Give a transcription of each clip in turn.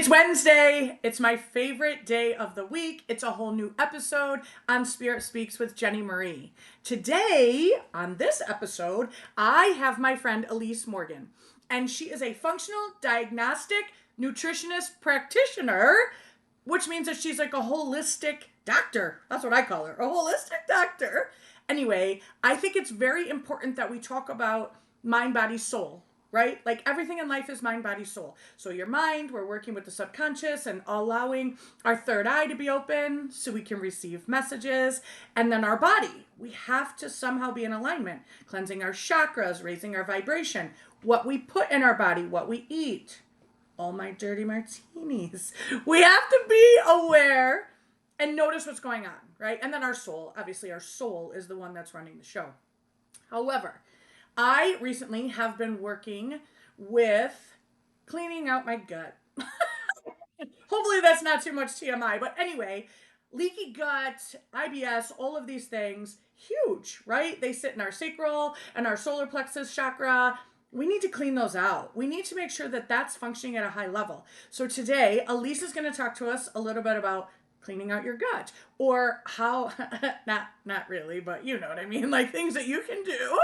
It's Wednesday. It's my favorite day of the week. It's a whole new episode on Spirit Speaks with Jenny Marie. Today, on this episode, I have my friend Elise Morgan, and she is a functional diagnostic nutritionist practitioner, which means that she's like a holistic doctor. That's what I call her, a holistic doctor. Anyway, I think it's very important that we talk about mind, body, soul, right? Like everything in life is mind, body, soul. So your mind, we're working with the subconscious and allowing our third eye to be open so we can receive messages. And then our body, we have to somehow be in alignment, cleansing our chakras, raising our vibration, what we put in our body, what we eat. All my dirty martinis. We have to be aware and notice what's going on, right? And then our soul, obviously our soul is the one that's running the show. However, I recently have been working with cleaning out my gut. Hopefully that's not too much TMI, but anyway, leaky gut, IBS, all of these things, huge, right? They sit in our sacral and our solar plexus chakra. We need to clean those out. We need to make sure that that's functioning at a high level. So today, Elise is going to talk to us a little bit about cleaning out your gut, or how not really, but you know what I mean, like things that you can do,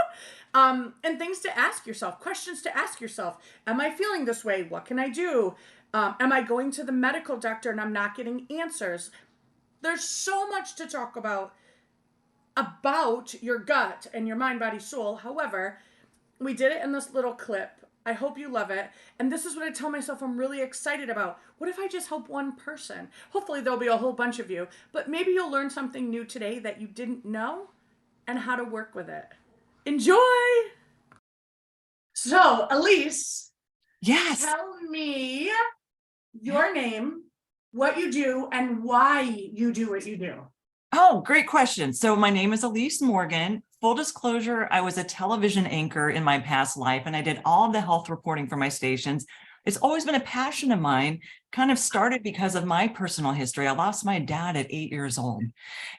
and things to ask yourself, questions to ask yourself. Am I feeling this way? What can I do? Am I going to the medical doctor and I'm not getting answers? There's so much to talk about your gut and your mind, body, soul. However, we did it in this little clip. I hope you love it. And this is what I tell myself I'm really excited about. What if I just help one person? Hopefully there'll be a whole bunch of you, but maybe you'll learn something new today that you didn't know and how to work with it. Enjoy. So, Elise, Yes. tell me your name, what you do, and why you do what you do. Oh, great question. So my name is Elise Morgan. Full disclosure, I was a television anchor in my past life, and I did all of the health reporting for my stations. It's always been a passion of mine, kind of started because of my personal history. I lost my dad at 8 years old.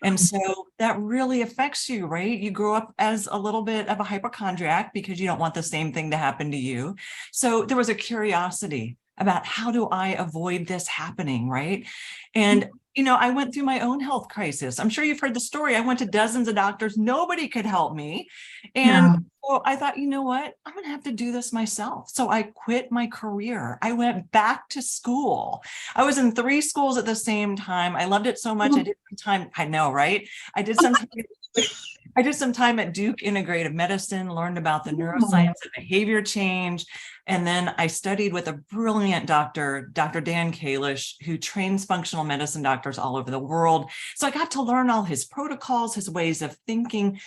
And so that really affects you, right? You grow up as a little bit of a hypochondriac because you don't want the same thing to happen to you. So there was a curiosity about how do I avoid this happening, right? And I went through my own health crisis. I'm sure you've heard the story. I went to dozens of doctors. Nobody could help me. And so I thought, you know what? I'm going to have to do this myself. So I quit my career. I went back to school. I was in 3 schools at the same time. I loved it so much. I did some time. I know, right? I did some time at Duke Integrative Medicine, learned about the neuroscience of behavior change. And then I studied with a brilliant doctor, Dr. Dan Kalish, who trains functional medicine doctors all over the world. So I got to learn all his protocols, his ways of thinking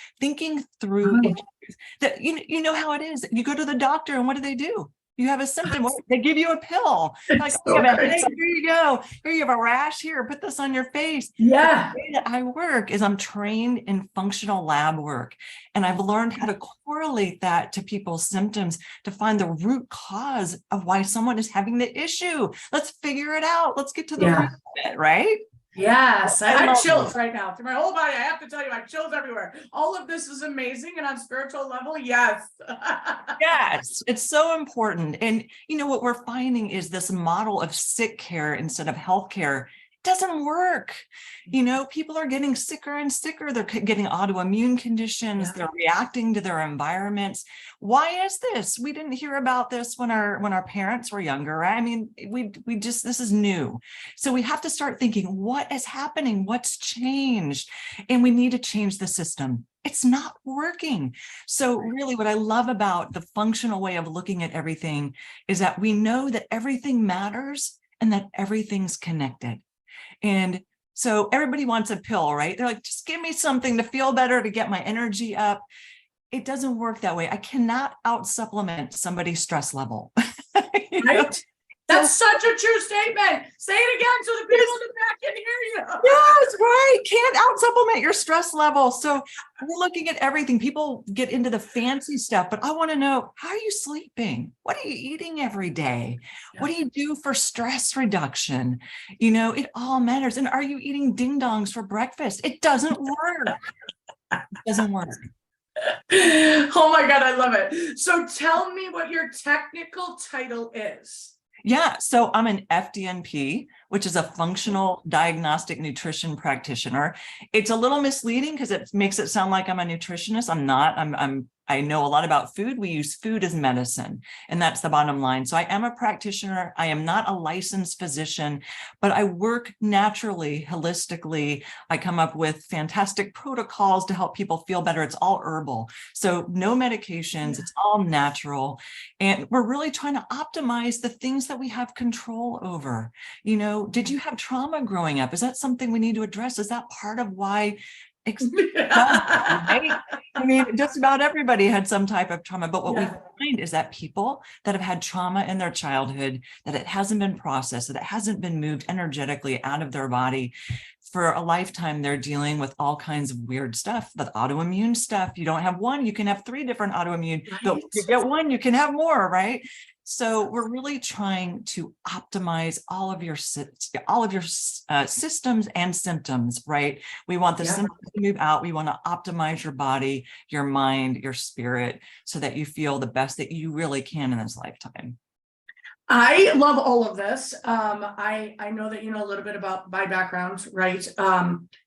through issues. That you know how it is. You go to the doctor and what do? You have a symptom, they give you a pill. Like, you have a headache, here you go. Here you have a rash, here, put this on your face. Yeah. The way that I work is I'm trained in functional lab work, and I've learned how to correlate that to people's symptoms to find the root cause of why someone is having the issue. Let's figure it out. Let's get to the root of it, right? Yes, I have chills right now through my whole body. I have to tell you, I have chills everywhere. All of this is amazing, and on spiritual level, yes. Yes, it's so important. And what we're finding is this model of sick care instead of health care doesn't work. People are getting sicker and sicker. They're getting autoimmune conditions. They're reacting to their environments. Why is this? We didn't hear about this when our parents were younger, right? I mean, this is new. So we have to start thinking, what is happening? What's changed? And we need to change the system. It's not working. So really what I love about the functional way of looking at everything is that we know that everything matters and that everything's connected. And so everybody wants a pill, right? They're like, just give me something to feel better, to get my energy up. It doesn't work that way. I cannot out supplement somebody's stress level. Right? That's such a true statement. Say it again so the people in the back can hear you. Yes, right. Can't out supplement your stress level. So we're looking at everything. People get into the fancy stuff, but I want to know, how are you sleeping? What are you eating every day? What do you do for stress reduction? It all matters. And are you eating ding dongs for breakfast? It doesn't work. It doesn't work. Oh my God, I love it. So tell me what your technical title is. Yeah, so I'm an FDNP, which is a functional diagnostic nutrition practitioner. It's a little misleading because it makes it sound like I'm a nutritionist. I'm not. I know a lot about food. We use food as medicine, and that's the bottom line. So I am a practitioner. I am not a licensed physician, but I work naturally, holistically. I come up with fantastic protocols to help people feel better. It's all herbal. So no medications, it's all natural. And we're really trying to optimize the things that we have control over. You know, did you have trauma growing up? Is that something we need to address? Is that part of why right? I mean, just about everybody had some type of trauma, but what we find is that people that have had trauma in their childhood, that it hasn't been processed, that it hasn't been moved energetically out of their body for a lifetime, they're dealing with all kinds of weird stuff, the autoimmune stuff. You don't have one, you can have 3 different autoimmune, but if you get one, you can have more, right? So we're really trying to optimize all of your systems and symptoms, right? We want the symptoms to move out. We want to optimize your body, your mind, your spirit, so that you feel the best that you really can in this lifetime. I love all of this. I know that you know a little bit about my background, right?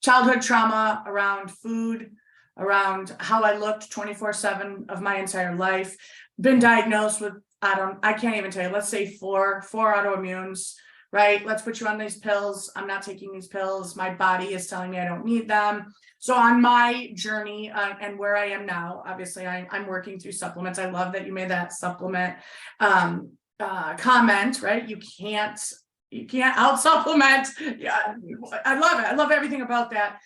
Childhood trauma around food, around how I looked 24/7 of my entire life. Been diagnosed with, I can't even tell you, let's say four autoimmunes, right? Let's put you on these pills. I'm not taking these pills. My body is telling me I don't need them. So on my journey and where I am now, obviously I'm working through supplements. I love that you made that supplement comment, right? You can't out supplement. Yeah, I love it. I love everything about that.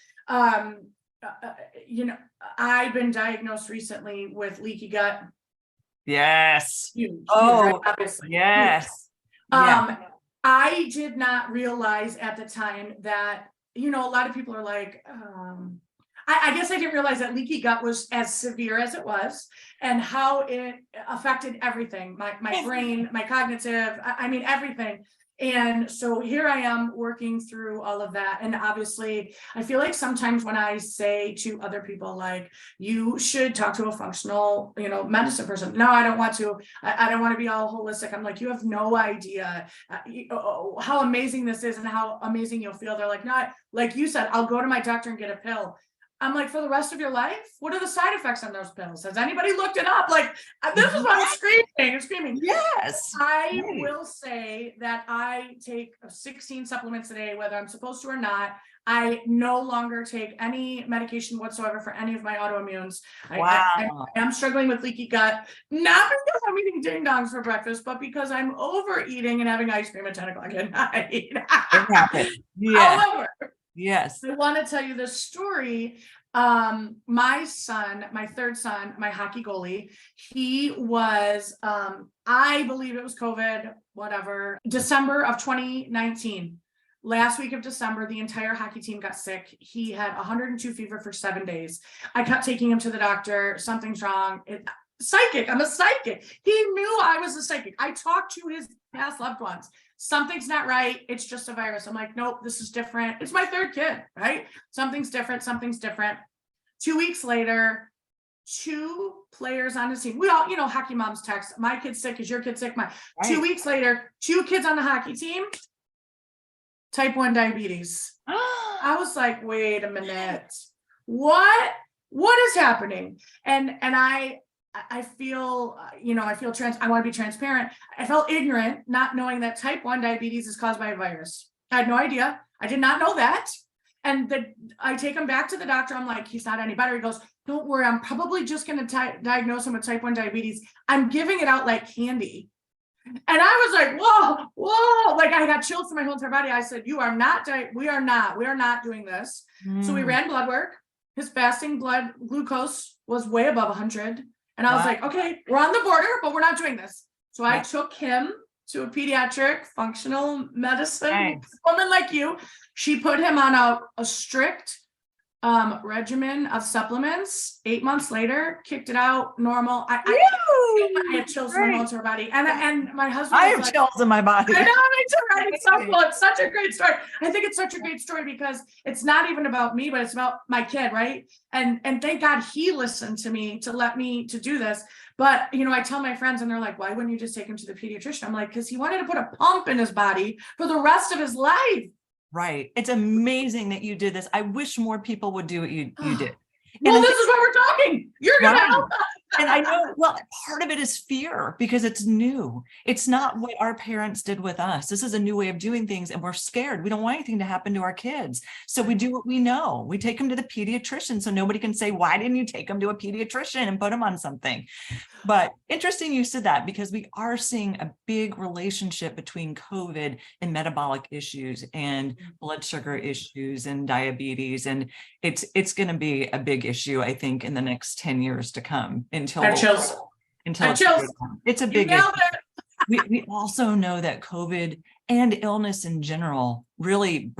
You know, I've been diagnosed recently with leaky gut. Yes. Huge, oh, right? Obviously. yes. I did not realize at the time that, you know, a lot of people are like, I guess I didn't realize that leaky gut was as severe as it was and how it affected everything, my brain, my cognitive, I mean, everything. And so here I am working through all of that. And obviously, I feel like sometimes when I say to other people, like, you should talk to a functional, you know, medicine person. No, I don't want to. I don't want to be all holistic. I'm like, you have no idea how amazing this is and how amazing you'll feel. They're like, not like you said, I'll go to my doctor and get a pill. I'm like, for the rest of your life, what are the side effects on those pills? Has anybody looked it up? Like, this is why I'm screaming. Yes. I will say that I take 16 supplements a day, whether I'm supposed to or not. I no longer take any medication whatsoever for any of my autoimmunes. Wow. I am struggling with leaky gut, not because I'm eating ding dongs for breakfast, but because I'm overeating and having ice cream at 10 o'clock at night. It happened. Yeah. However, yes. I want to tell you this story. My son, my third son, my hockey goalie, he was, I believe it was COVID, whatever, December of 2019. Last week of December, the entire hockey team got sick. He had 102 fever for 7 days. I kept taking him to the doctor. Something's wrong. Psychic. I'm a psychic. He knew I was a psychic. I talked to his past loved ones. Something's not right. It's just a virus. I'm like, nope, this is different. It's my third kid, right? Something's different. 2 weeks later, 2 players on his team. We all, you know, hockey moms text, my kid's sick. Is your kid sick? Right. 2 weeks later, 2 kids on the hockey team, type 1 diabetes. I was like, wait a minute. What is happening? And I feel, you know, I want to be transparent. I felt ignorant, not knowing that type 1 diabetes is caused by a virus. I had no idea. I did not know that. And I take him back to the doctor. I'm like, he's not any better. He goes, don't worry. I'm probably just going to diagnose him with type 1 diabetes. I'm giving it out like candy. And I was like, whoa, like I got chills through my whole entire body. I said, we are not doing this. So we ran blood work. His fasting blood glucose was way above 100. And I was like, okay, we're on the border, but we're not doing this. So I took him to a pediatric functional medicine woman like you. She put him on a strict regimen of supplements. 8 months later, kicked it out, normal. I had chills from my whole entire body. And my husband I was have like, chills in my body. I know, me too, right? It's so cool. It's such a great story. I think it's such a great story because it's not even about me, but it's about my kid, right? And thank God he listened to me to let me to do this. But I tell my friends and they're like, why wouldn't you just take him to the pediatrician? I'm like, because he wanted to put a pump in his body for the rest of his life. Right. It's amazing that you did this. I wish more people would do what you did. Well, this is what we're talking. You're gonna help us. And I know, well, part of it is fear because it's new. It's not what our parents did with us. This is a new way of doing things and we're scared. We don't want anything to happen to our kids. So we do what we know. We take them to the pediatrician so nobody can say, why didn't you take them to a pediatrician and put them on something? But interesting you said that because we are seeing a big relationship between COVID and metabolic issues and blood sugar issues and diabetes. And it's going to be a big issue, I think, in the next 10 years to come until it's a big issue. We also know that COVID and illness in general really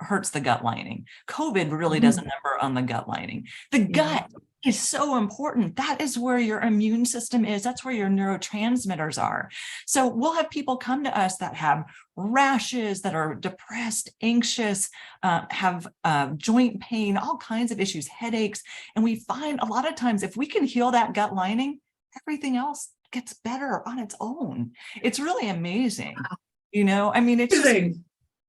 hurts the gut lining. COVID really does a number on the gut lining. The gut is so important. That is where your immune system is. That's where your neurotransmitters are. So we'll have people come to us that have rashes, that are depressed, anxious, have joint pain, all kinds of issues, headaches. And we find a lot of times if we can heal that gut lining, everything else gets better on its own. It's really amazing. I mean, it's just,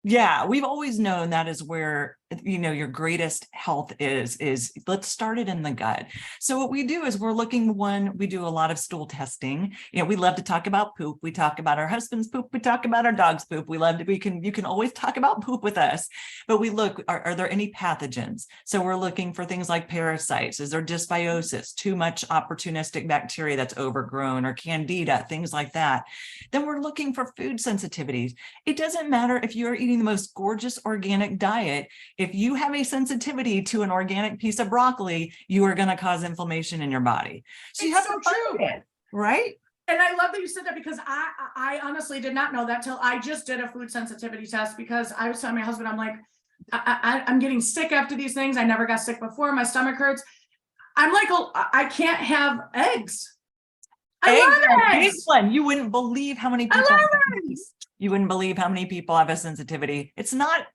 yeah, we've always known that is where, your greatest health is let's start it in the gut. So what we do is we do a lot of stool testing. We love to talk about poop. We talk about our husband's poop. We talk about our dog's poop. You can always talk about poop with us, but we look, are there any pathogens? So we're looking for things like parasites. Is there dysbiosis, too much opportunistic bacteria that's overgrown, or candida, things like that. Then we're looking for food sensitivities. It doesn't matter if you're eating the most gorgeous organic diet. If you have a sensitivity to an organic piece of broccoli, you are going to cause inflammation in your body. So you have to find it, right? And I love that you said that because I honestly did not know that till I just did a food sensitivity test because I was telling my husband, I'm like, I'm getting sick after these things. I never got sick before. My stomach hurts. I'm like, oh, I can't have eggs. I love eggs. You wouldn't believe how many people. You wouldn't believe how many people have a sensitivity. It's not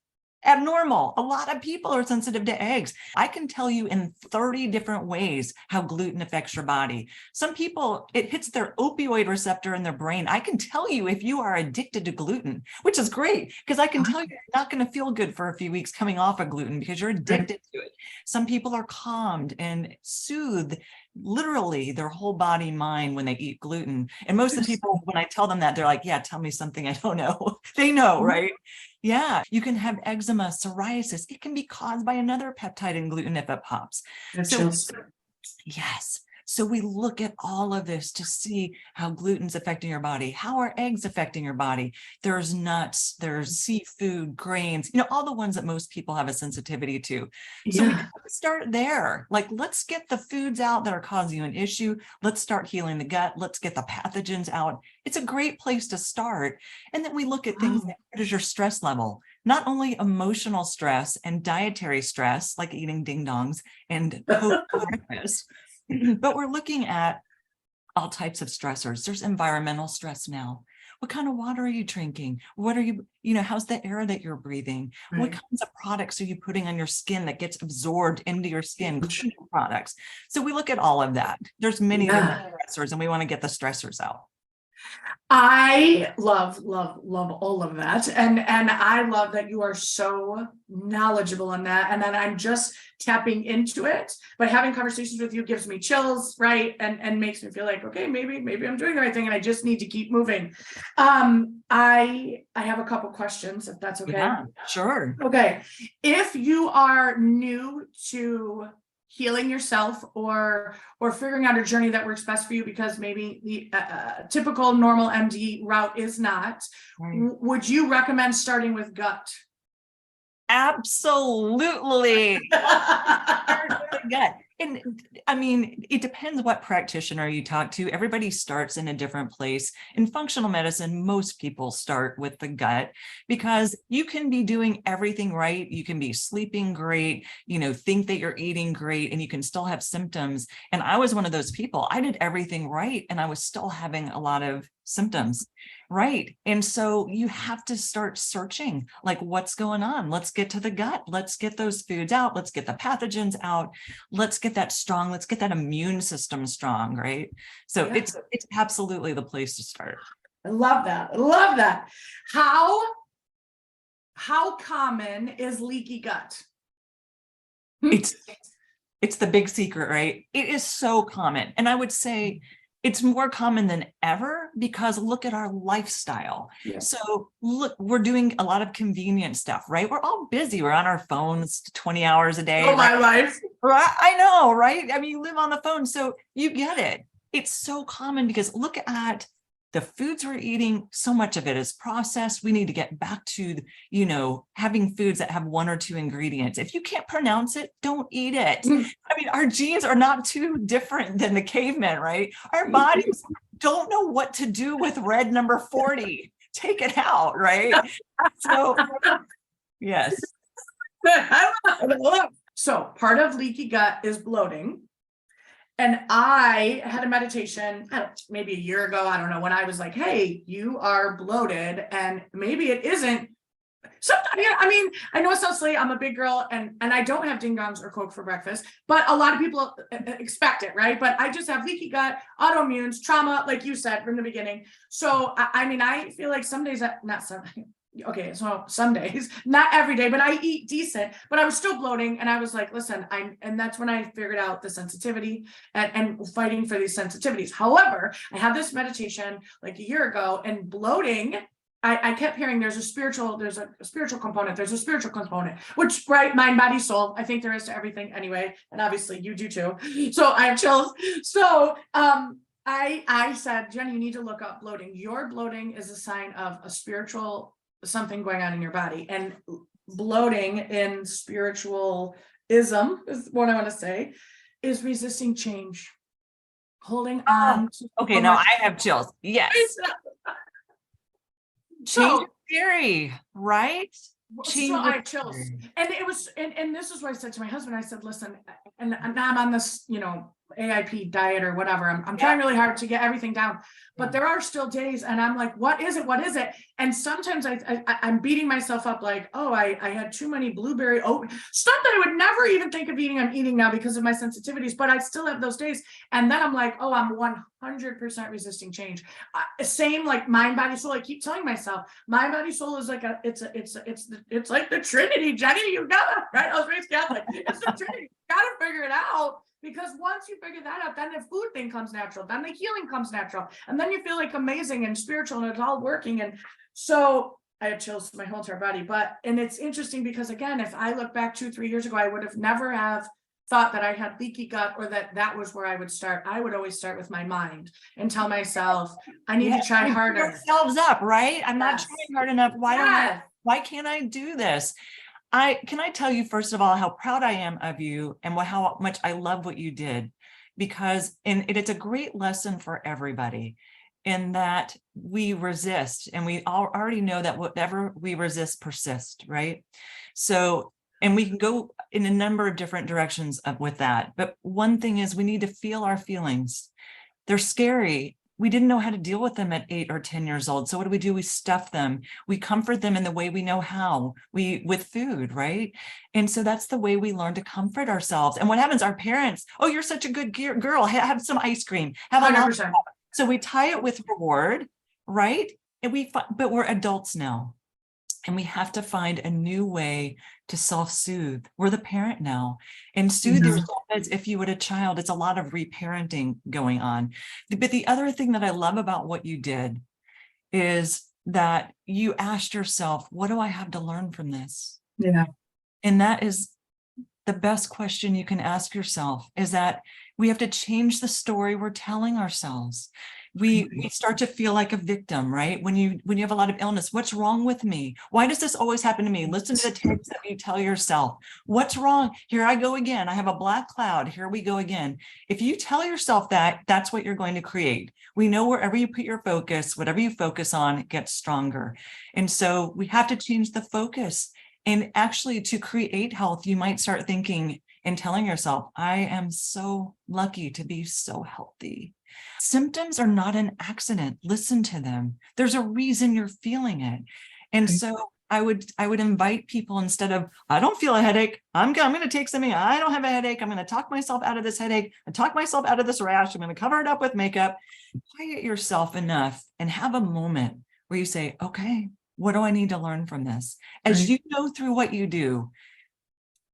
abnormal. A lot of people are sensitive to eggs. I can tell you in 30 different ways how gluten affects your body. Some people, it hits their opioid receptor in their brain. I can tell you if you are addicted to gluten, which is great because I can tell you you're not going to feel good for a few weeks coming off of gluten because you're addicted to it. Some people are calmed and soothed literally their whole body, mind when they eat gluten. And most of the people, when I tell them that, they're like, yeah, tell me something I don't know. They know, right? Yeah, you can have eczema, psoriasis. It can be caused by another peptide in gluten if it pops. Yes. So we look at all of this to see how gluten's affecting your body. How are eggs affecting your body? There's nuts, there's seafood, grains, all the ones that most people have a sensitivity to. So we start there. Like, let's get the foods out that are causing you an issue. Let's start healing the gut. Let's get the pathogens out. It's a great place to start. And then we look at things like, what is your stress level? Not only emotional stress and dietary stress, like eating ding dongs and breakfast, but we're looking at all types of stressors. There's environmental stress now. What kind of water are you drinking? What are you, how's the air that you're breathing? Right. What kinds of products are you putting on your skin that gets absorbed into your skin? Cleaning products. So we look at all of that. There's many different stressors and we want to get the stressors out. I love all of that. And I love that you are so knowledgeable in that. And then I'm just tapping into it, but having conversations with you gives me chills, right? And makes me feel like, okay, maybe I'm doing the right thing and I just need to keep moving. I have a couple questions if that's okay. Yeah, sure. Okay. If you are new to healing yourself or figuring out a journey that works best for you because maybe the typical normal MD route is not, would you recommend starting with gut? Absolutely. Gut. And I mean, it depends what practitioner you talk to. Everybody starts in a different place. In functional medicine, most people start with the gut because you can be doing everything right. You can be sleeping great, think that you're eating great, and you can still have symptoms. And I was one of those people. I did everything right, and I was still having a lot of symptoms. Right. And so you have to start searching, like, what's going on? Let's get to the gut. Let's get those foods out. Let's get the pathogens out. Let's get that strong. Let's get that immune system strong. Right. So Yeah. it's absolutely the place to start. I love that. I love that. How common is leaky gut? It's the big secret, right? It is so common. And I would say it's more common than ever because look at our lifestyle. Yeah. So look, we're doing a lot of convenient stuff, right? We're all busy. We're on our phones 20 hours a day. Oh, my life. Right? I know, right? I mean, you live on the phone, so you get it. It's so common because look at the foods we're eating. So much of it is processed. We need to get back to, having foods that have one or two ingredients. If you can't pronounce it, don't eat it. I mean, our genes are not too different than the cavemen, right? Our bodies don't know what to do with red number 40. Take it out, right? So, yes. So part of leaky gut is bloating. And I had a meditation maybe a year ago, I don't know, when I was like, hey, you are bloated, and maybe it isn't. Sometimes, I mean, I know it sounds silly. I'm a big girl, and I don't have ding dongs or Coke for breakfast, but a lot of people expect it, right? But I just have leaky gut, autoimmunes, trauma, like you said from the beginning. So I mean, I feel like some days, not some. Okay, so some days, not every day, but I eat decent, but I was still bloating. And I was like, listen, and that's when I figured out the sensitivity and fighting for these sensitivities. However, I had this meditation like a year ago, and bloating, I kept hearing there's a spiritual component, which, right, mind, body, soul, I think there is to everything anyway. And obviously you do too. So I have chills. So, I said, Jenny, you need to look up bloating. Your bloating is a sign of a spiritual something going on in your body, and bloating in spiritualism is what I want to say is resisting change, holding on to okay, now I have chills. Yes. Change is scary, right? So I have chills. And it was, and this is what I said to my husband. I said, listen, and I'm on this, AIP diet or whatever. I'm trying really hard to get everything down, but there are still days, and I'm like, what is it? What is it? And sometimes I'm beating myself up like, oh, I had too many blueberry oat stuff that I would never even think of eating. I'm eating now because of my sensitivities, but I still have those days. And then I'm like, oh, I'm 100% resisting change. Same like mind, body, soul. I keep telling myself, mind, body, soul is like it's like the Trinity, Jenny. You gotta, right? I was raised Catholic. It's the Trinity. You gotta figure it out. Because once you figure that out, then the food thing comes natural, then the healing comes natural, and then you feel like amazing and spiritual, and it's all working. And so I have chills to my whole entire body. And it's interesting because, again, if I look back 2-3 years ago, I would have never have thought that I had leaky gut, or that was where I would start. I would always start with my mind and tell myself, I need to try harder. Ourselves up, right? I'm not trying hard enough. Why can't I do this? Can I tell you, first of all, how proud I am of you and how much I love what you did, because it's a great lesson for everybody in that we resist, and we all already know that whatever we resist persists, right? So, and we can go in a number of different directions with that. But one thing is we need to feel our feelings. They're scary. We didn't know how to deal with them at 8 or 10 years old. So what do? We stuff them. We comfort them in the way we know how, with food, right? And so that's the way we learn to comfort ourselves. And what happens? Our parents, oh, you're such a good girl. Have some ice cream. Have a 100%. So we tie it with reward, right? But we're adults now. And we have to find a new way to self-soothe. We're the parent now, and soothe yourself as if you were a child. It's a lot of reparenting going on. But the other thing that I love about what you did is that you asked yourself, what do I have to learn from this? Yeah. And that is the best question you can ask yourself, is that We have to change the story we're telling ourselves. We start to feel like a victim, right? When you have a lot of illness, what's wrong with me? Why does this always happen to me? Listen to the tapes that you tell yourself. What's wrong? Here I go again. I have a black cloud. Here we go again. If you tell yourself that, that's what you're going to create. We know wherever you put your focus, whatever you focus on, it gets stronger. And so we have to change the focus. And actually, to create health, you might start thinking and telling yourself, I am so lucky to be so healthy. Symptoms are not an accident. Listen to them. There's a reason you're feeling it. And so I would invite people, instead of, I don't feel a headache, I'm going to take something, I don't have a headache, I'm going to talk myself out of this headache, and talk myself out of this rash, I'm going to cover it up with makeup. Quiet yourself enough and have a moment where you say, okay, what do I need to learn from this? As you go through what you do,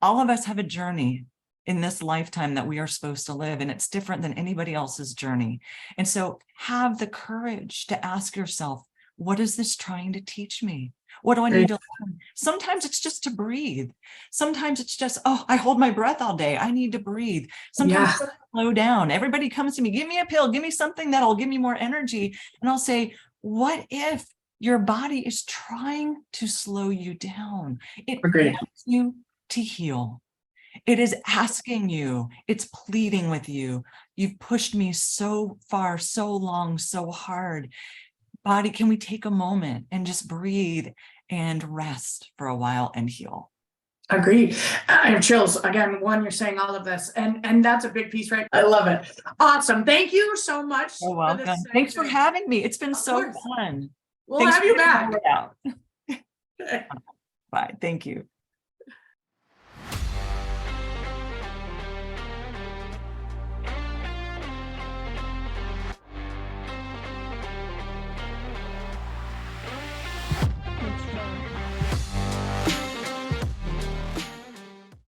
all of us have a journey in this lifetime that we are supposed to live, and it's different than anybody else's journey. And so have the courage to ask yourself, what is this trying to teach me? What do I need to learn? Sometimes it's just to breathe. Sometimes it's just, oh, I hold my breath all day, I need to breathe. Sometimes slow down. Everybody comes to me, give me a pill, give me something that'll give me more energy. And I'll say, what if your body is trying to slow you down? It wants you to heal. It is asking you, it's pleading with you. You've pushed me so far, so long, so hard. Body, can we take a moment and just breathe and rest for a while and heal? Agreed. I have chills. Again, one, you're saying all of this, and that's a big piece, right? I love it. Awesome. Thank you so much. You're welcome. Thanks for having me. It's been so fun. We'll have you back. Bye. Thank you.